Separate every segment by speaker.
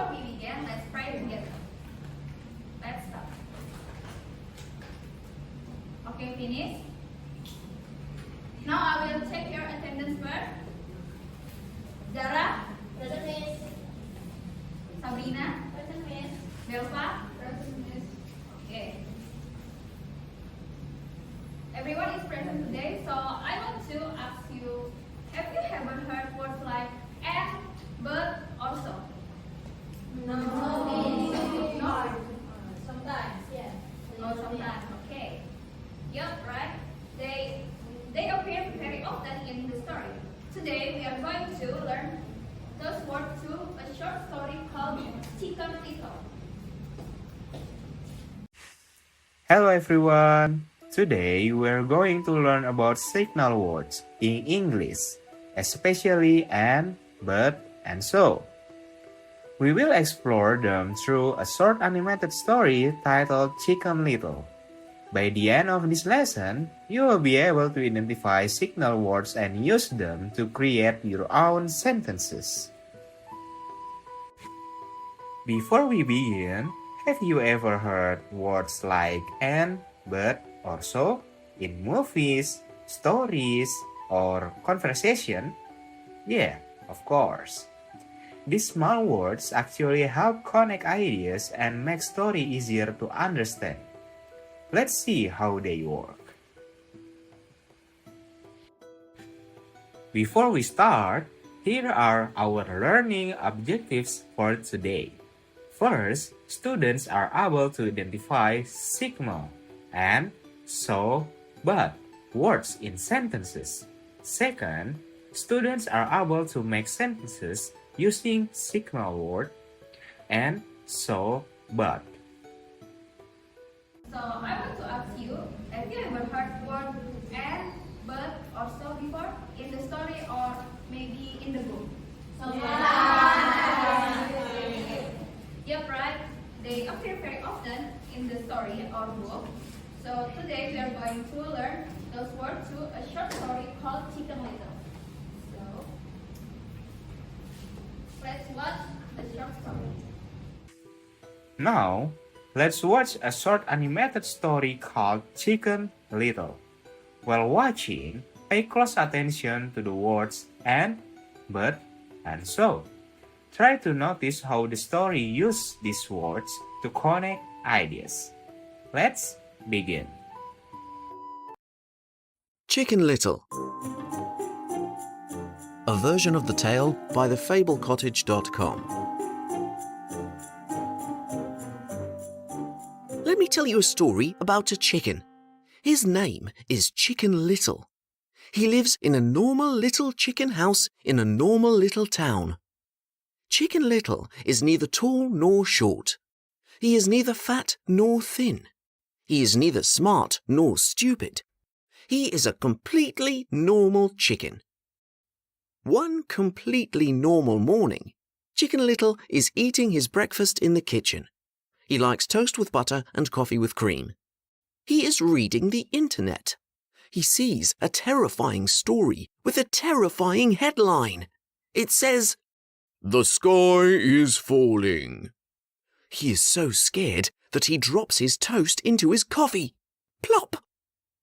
Speaker 1: before we begin, let's pray together. Let's start. Okay, finish. Now I will check your attendance first. Zara?
Speaker 2: Present, Miss.
Speaker 1: Sabrina?
Speaker 2: Present, Miss.
Speaker 1: Belva?
Speaker 2: Present, Miss.
Speaker 1: Okay. Everyone is present today, so I want to ask you, have you ever heard words like and, but, or so?
Speaker 2: No.
Speaker 1: No?
Speaker 2: Sometimes, yeah.
Speaker 1: No, sometimes. Okay. Yep, right. They appear very often in the story. Today we are going to learn those words through a short story called Chicken Little.
Speaker 3: Hello everyone! Today we're going to learn about signal words in English, especially and, but, and so. We will explore them through a short animated story titled Chicken Little. By the end of this lesson, you will be able to identify signal words and use them to create your own sentences. Before we begin, have you ever heard words like and, but, or so in movies, stories, or conversation? Yeah, of course. These small words actually help connect ideas and make story easier to understand. Let's see how they work. Before we start, here are our learning objectives for today. First, students are able to identify signal and, so, but words in sentences. Second, students are able to make sentences using signal word and, so, but.
Speaker 1: So I want to ask you, have you ever heard word and, but, or so before in the story or maybe in the book? Yep, right. They appear very often in the story or book. So today we are going to learn those words through a short story called Chicken Little. So let's watch the short story.
Speaker 3: Now, let's watch a short animated story called Chicken Little. While watching, pay close attention to the words and, but, and so. Try to notice how the story uses these words to connect ideas. Let's begin.
Speaker 4: Chicken Little. A version of the tale by thefablecottage.com. Let me tell you a story about a chicken. His name is Chicken Little. He lives in a normal little chicken house in a normal little town. Chicken Little is neither tall nor short. He is neither fat nor thin. He is neither smart nor stupid. He is a completely normal chicken. One completely normal morning, Chicken Little is eating his breakfast in the kitchen. He likes toast with butter and coffee with cream. He is reading the internet. He sees a terrifying story with a terrifying headline. It says, "The sky is falling." He is so scared that he drops his toast into his coffee. Plop!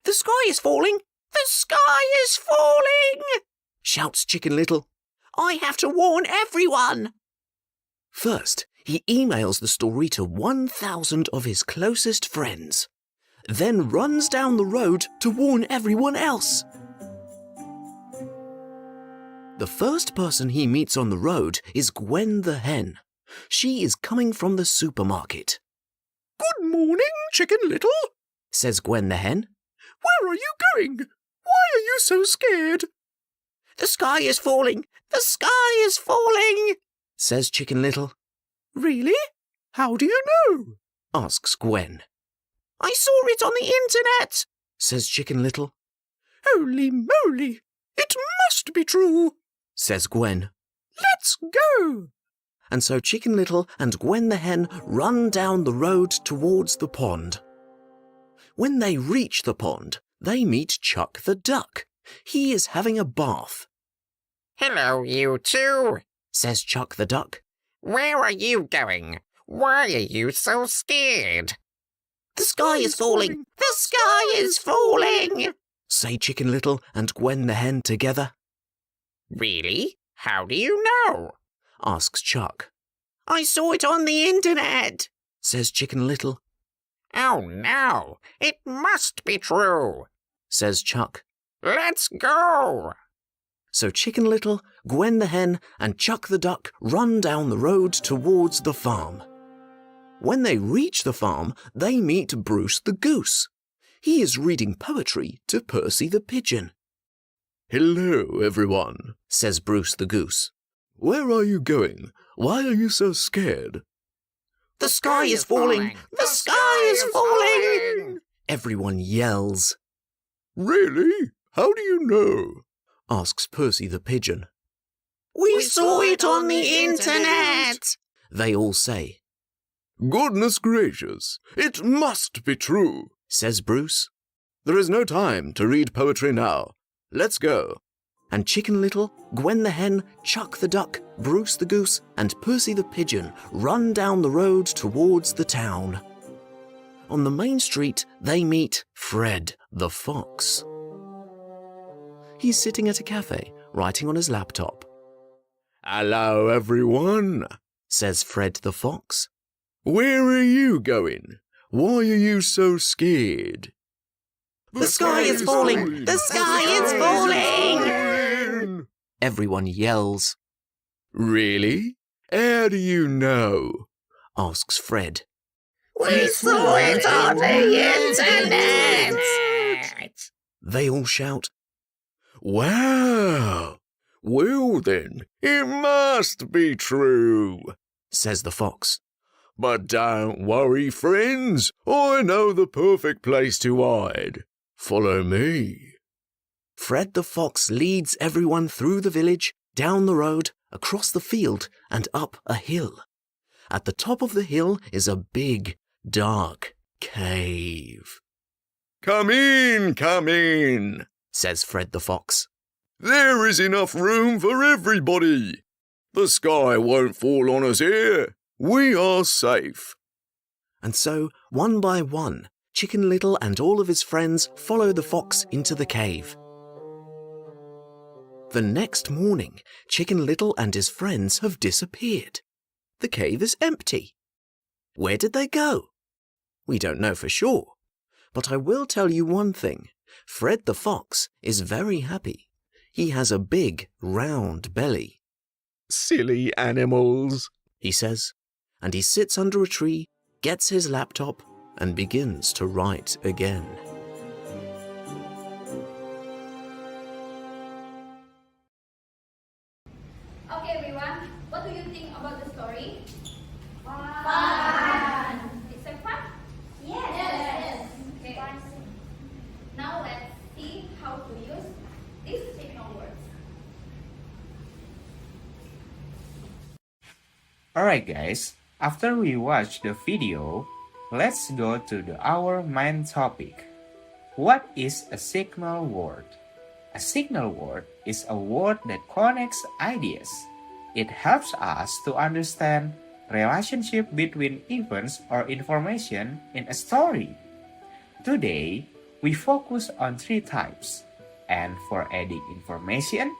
Speaker 4: "The sky is falling! The sky is falling!" shouts Chicken Little. "I have to warn everyone!" First, he emails the story to 1,000 of his closest friends, then runs down the road to warn everyone else. The first person he meets on the road is Gwen the hen. She is coming from the supermarket. "Good morning, Chicken Little," says Gwen the hen. "Where are you going? Why are you so scared?" "The sky is falling! The sky is falling!" says Chicken Little. "Really? How do you know?" asks Gwen. "I saw it on the internet," says Chicken Little. "Holy moly! It must be true," says Gwen. "Let's go!" And so Chicken Little and Gwen the hen run down the road towards the pond. When they reach the pond, they meet Chuck the duck. He is having a bath.
Speaker 5: "Hello, you two,"
Speaker 4: says Chuck the duck.
Speaker 5: Where are you going? Why are you so scared?
Speaker 4: The sky is falling! The sky is falling! Say Chicken Little and Gwen the Hen together.
Speaker 5: Really? How do you know?
Speaker 4: Asks Chuck. I saw it on the internet, says Chicken Little.
Speaker 5: Oh no, it must be true,
Speaker 4: Says Chuck.
Speaker 5: Let's go.
Speaker 4: So Chicken Little, Gwen the Hen, and Chuck the Duck run down the road towards the farm. When they reach the farm, they meet Bruce the Goose. He is reading poetry to Percy the Pigeon. Hello, everyone, says Bruce the Goose. Where are you going? Why are you so scared?
Speaker 5: The sky is falling.
Speaker 4: The sky is falling! Everyone yells. Really? How do you know? Asks Percy the Pigeon. We saw it on the internet, they all say. Goodness gracious, it must be true, says Bruce. There is no time to read poetry now. Let's go. And Chicken Little, Gwen the Hen, Chuck the Duck, Bruce the Goose, and Percy the Pigeon run down the road towards the town. On the main street, they meet Fred the Fox. He's sitting at a cafe, writing on his laptop. Hello, everyone, says Fred the Fox. Where are you going? Why are you so scared?
Speaker 5: The sky is falling. The sky is falling.
Speaker 4: Everyone yells. Really? How do you know? Asks Fred.
Speaker 5: We saw it on the internet.
Speaker 4: They all shout. Wow! Well then, it must be true, says the fox. But don't worry, friends. I know the perfect place to hide. Follow me. Fred the Fox leads everyone through the village, down the road, across the field, and up a hill. At the top of the hill is a big, dark cave. Come in, says Fred the Fox. There is enough room for everybody. The sky won't fall on us here. We are safe. And so, one by one, Chicken Little and all of his friends follow the fox into the cave. The next morning, Chicken Little and his friends have disappeared. The cave is empty. Where did they go? We don't know for sure. But I will tell you one thing. Fred the Fox is very happy. He has a big, round belly. Silly animals, he says. And he sits under a tree, gets his laptop, and begins to write again.
Speaker 1: Okay, everyone, what do you think about the story?
Speaker 2: Fun.
Speaker 1: It's a fun?
Speaker 2: Yes.
Speaker 1: Okay. Now let's see how to use these signal words.
Speaker 3: Alright guys, after we watch the video, let's go to our main topic. What is a signal word? A signal word is a word that connects ideas. It helps us to understand relationship between events or information in a story. Today, we focus on 3 types, and for adding information,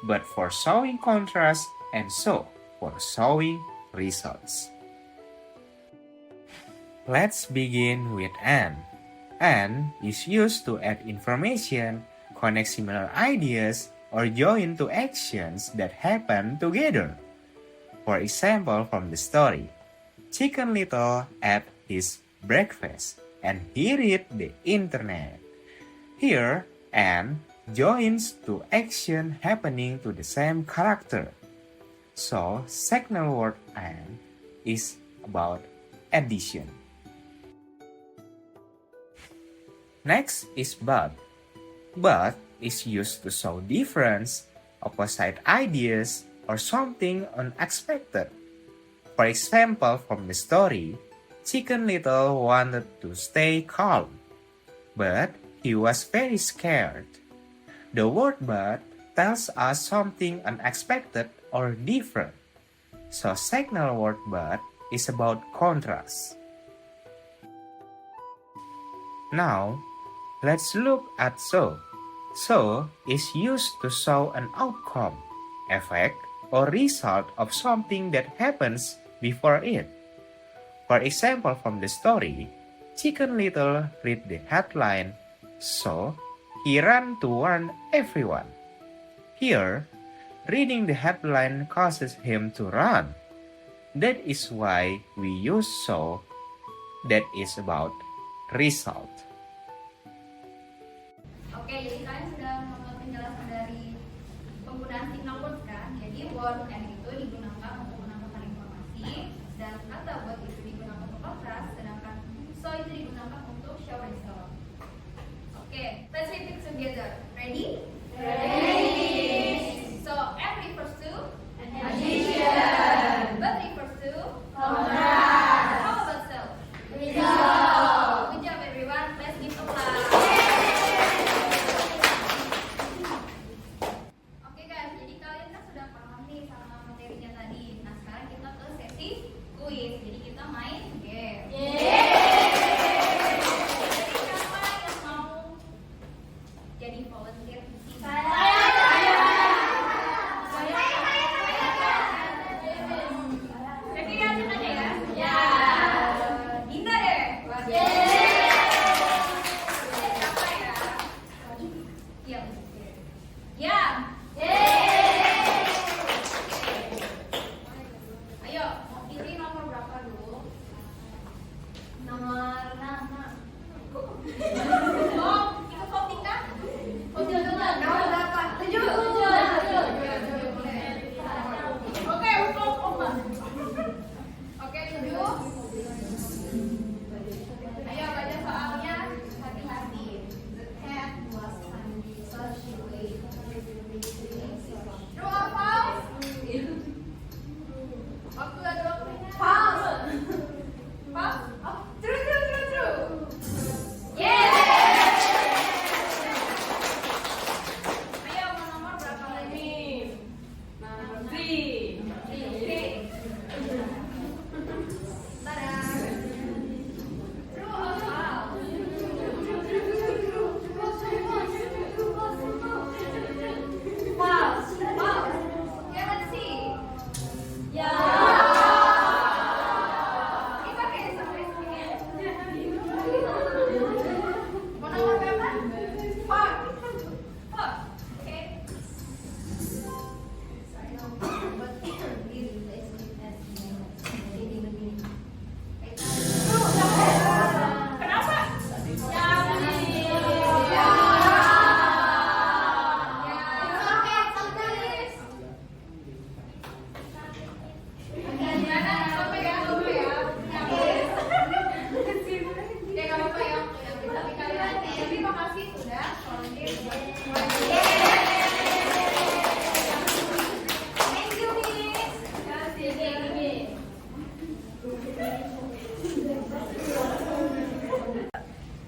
Speaker 3: but for showing contrast, and so for showing results. Let's begin with and. And is used to add information, connect similar ideas, or join two actions that happen together. For example, from the story, Chicken Little ate his breakfast and he read the internet. Here, and joins two actions happening to the same character. So, signal word and is about addition. Next is but. But is used to show difference, opposite ideas, or something unexpected. For example, from the story, Chicken Little wanted to stay calm, but he was very scared. The word but tells us something unexpected or different. So signal word but is about contrast. Now, let's look at so. So is used to show an outcome, effect, or result of something that happens before it. For example, from the story, Chicken Little read the headline, so he ran to warn everyone. Here, reading the headline causes him to run. That is why we use so. That is about result.
Speaker 1: Oke, jadi kalian sudah mengenal penjelasan dari penggunaan signal word kan? Jadi word and itu digunakan untuk menambahkan informasi dan kata word itu digunakan untuk kontras, sedangkan so itu digunakan untuk show result. Oke, let's repeat together. Ready? Ready. So M refers to addition. But refers to contrast. How about so? Result. Good job everyone. Let's give applause. Oke guys, jadi kalian kan sudah paham nih sama materinya tadi. Nah sekarang kita ke sesi kuis. Jadi kita main game. Jadi siapa yang mau jadi volunteer di sini? Tapi lihatin aja ya. Ya. Dinda deh. Siapa ya? Iya. Ya. Ayo, mau pilih nomor berapa dulu? Nomor 6. Oh, ikut voting kan? Voting dulu. Nomor berapa? 7. Oke, untuk Oma. Oke, 7. Ayo baca soalnya hati-hati. The cat was unusually true or false? Waktu udah 20. False. False? Oh, true. Yes. Ayo mau nomor berapa lagi? Nomor 3. Oke. Tada. True or false? False. Okay, let's see. It's okay, mau nomor berapa? 4. Okay. Kenapa? Gimana? Sampai ya, sampai ya. Ya nggak apa-apa ya. Tapi kalian, terima kasih sudah volunteer. Thank you, Miss.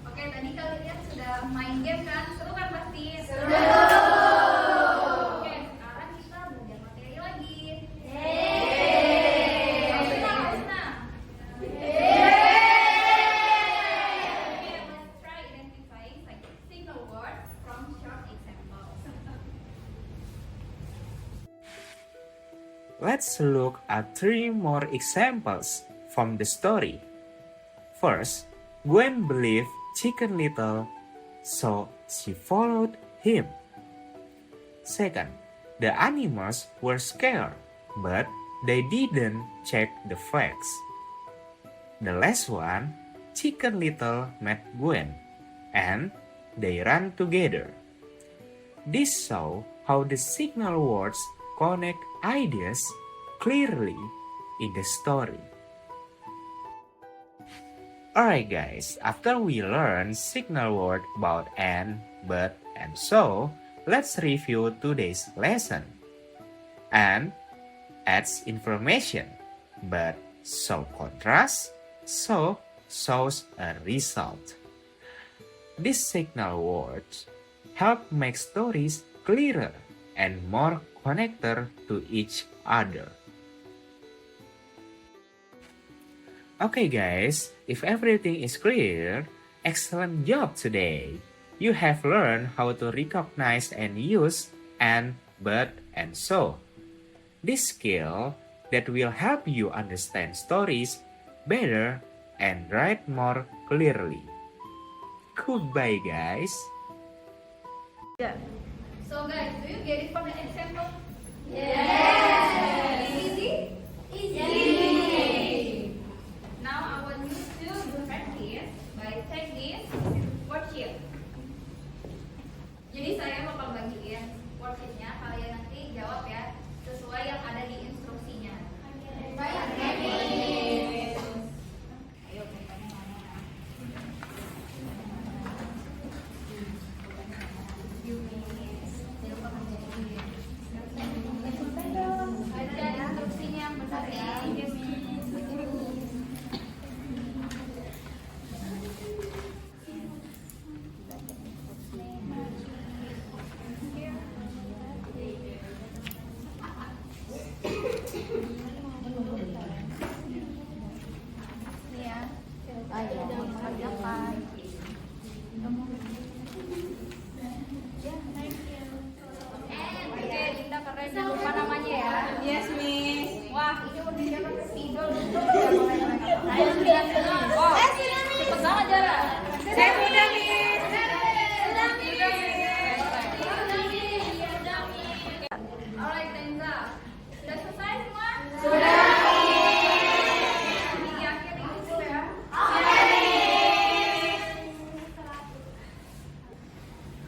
Speaker 1: Oke, tadi kalian sudah main game kan? Seru kan pasti? Seru. Oke, sekarang kita belajar materi lagi. Let's try identifying signal words from short examples.
Speaker 3: Let's look at 3 more examples from the story. First, Gwen believed Chicken Little, so she followed him. Second, the animals were scared, but they didn't check the facts. The last one, Chicken Little met Gwen, and they ran together. This shows how the signal words connect ideas clearly in the story. Alright guys, after we learn signal word about and, but, and so, let's review today's lesson. And adds information, but show contrast, so shows a result. These signal words help make stories clearer and more connected to each other. Okay guys, if everything is clear, excellent job today. You have learned how to recognize and use and, but, and so. This skill that will help you understand stories better and write more clearly. Goodbye guys.
Speaker 1: So guys, do you get it from the example?
Speaker 2: Yes.
Speaker 1: Easy?
Speaker 2: Easy.
Speaker 1: Now I want you to practice by take this worksheet. Jadi saya bakal bagiin worksheetnya, kalian nanti jawab ya sesuai yang ada di instruksinya. Ayo bukanya mana? Baca instruksinya yang benar ya. Oke, Dinda keren jangan lupa namanya ya.
Speaker 2: Yes, Miss.
Speaker 1: Wah, ini udah jalan spidol. Saya sudah senang. Wow, cepet banget jalan.
Speaker 2: Saya udah, Miss.
Speaker 1: Alright, Tenza. Sudah selesai semua?
Speaker 2: Sudah.
Speaker 1: Di akhir itu ya.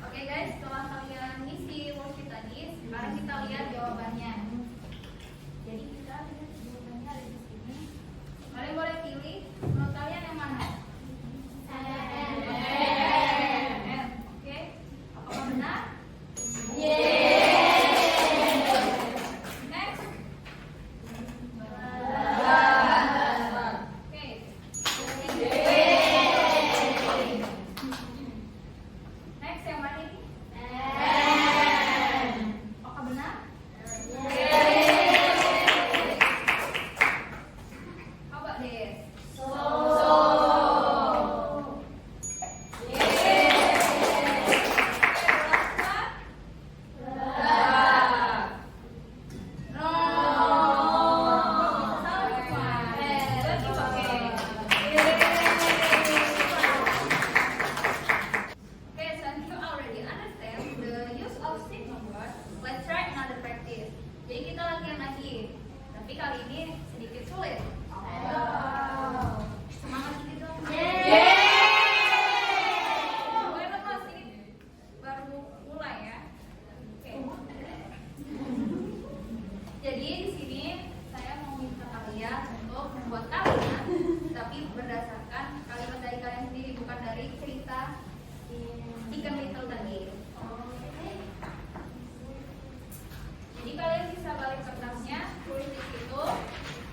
Speaker 1: Oke guys, setelah kalian ngisi worksheet tadi, sekarang kita lihat jawabannya. Jadi kita lihat jawabannya ada di sini. Kalian boleh pilih menurut kalian yang mana? Oke, apakah benar? Next. Oke. Next yang mana ini? Apakah benar? How about this? Okay, since you already understand the use of signal word, let's try another practice. Jadi kita latihan lagi, tapi kali ini sedikit sulit. Semangat sedikit dong. Boleh lepas sedikit, baru mulai ya. Oke. Jadi di sini saya mau minta kalian untuk membuat kalimat, tapi berdasarkan kalimat dari kalian sendiri, bukan dari cerita Chicken Little tadi. Jadi kalian bisa balik kertasnya, tulis di situ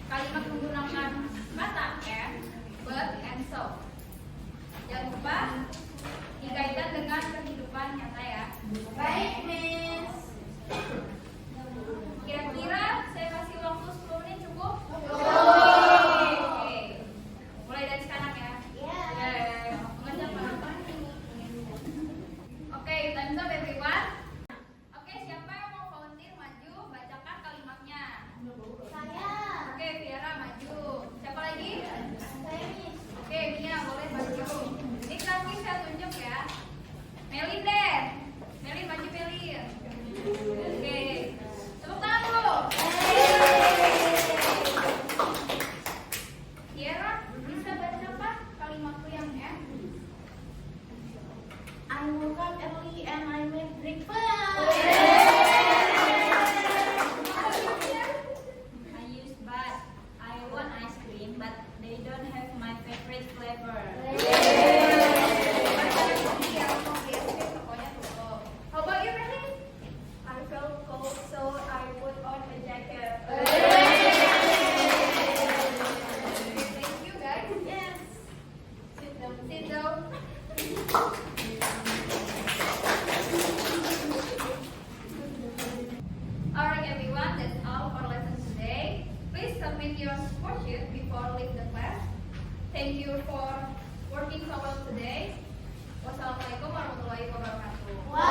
Speaker 1: kalimat menggunakan kata and, but, and so. Jangan lupa dikaitkan dengan kehidupan nyata ya.
Speaker 2: Baik, Miss.
Speaker 1: Kira-kira saya kasih waktu 10 menit cukup? Oke. Mulai dari sekarang ya. Oke, time's up everyone. Oke, siapa yang mau volunteer maju bacakan kalimatnya?
Speaker 2: Saya.
Speaker 1: Oke, Viera maju. Siapa lagi?
Speaker 2: Saya, Miss.
Speaker 1: Oke, Mia boleh maju. Ini kami saya tunjuk ya. Melin deh. Melin maju Melin. Oke. Tepuk tangan dulu. Viera, bisa baca apa kalimatku yang M?
Speaker 2: I woke up early and I made breakfast.
Speaker 6: I use but I want ice cream, but they don't have my favorite flavor.
Speaker 1: How about you, Melin?
Speaker 2: I felt cold, so I put on a jacket.
Speaker 1: Thank you guys.
Speaker 2: Yes. Sit down.
Speaker 1: Sit down. Alright everyone, that's all for lesson today. Please submit your worksheet before leave the class. Thank you for working so well today. Wassalamualaikum warahmatullahi wabarakatuh.